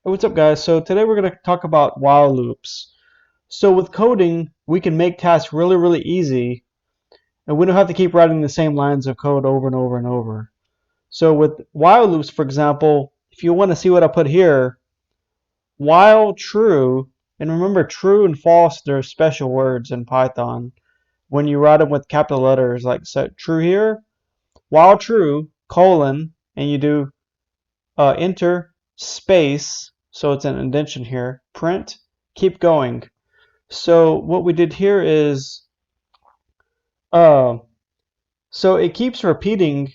Hey, what's up, guys? So today we're going to talk about while loops. So with coding, we can make tasks really, really easy, and we don't have to keep writing the same lines of code over and over and over. So with while loops, for example, if you want to see what I put here, while true, and remember true and false, they're special words in Python. When you write them with capital letters, like set true here, while true, colon, and you do enter space, so it's an indentation here, print, keep going. So what we did here is, uh, so it keeps repeating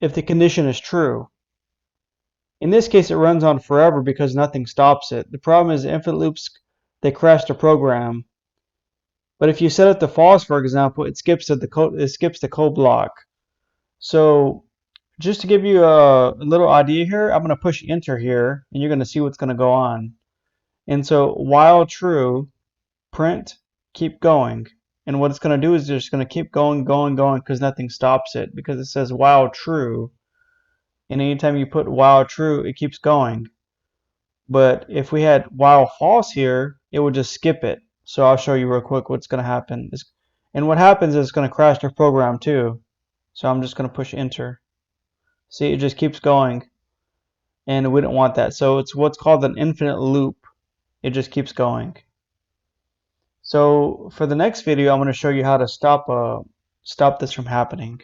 if the condition is true. In this case, it runs on forever because nothing stops it. The problem is infinite loops, they crash the program. But if you set it to false, for example, it skips the code block. So just to give you a little idea here, I'm going to push enter here, and you're going to see what's going to go on. And so while true, print, keep going. And what it's going to do is just going to keep going, going, going because nothing stops it because it says while true. And anytime you put while true, it keeps going. But if we had while false here, it would just skip it. So I'll show you real quick what's going to happen. And what happens is it's going to crash the program too. So I'm just going to push enter. See, it just keeps going. And we don't want that. So it's what's called an infinite loop. It just keeps going. So for the next video, I'm going to show you how to stop this from happening.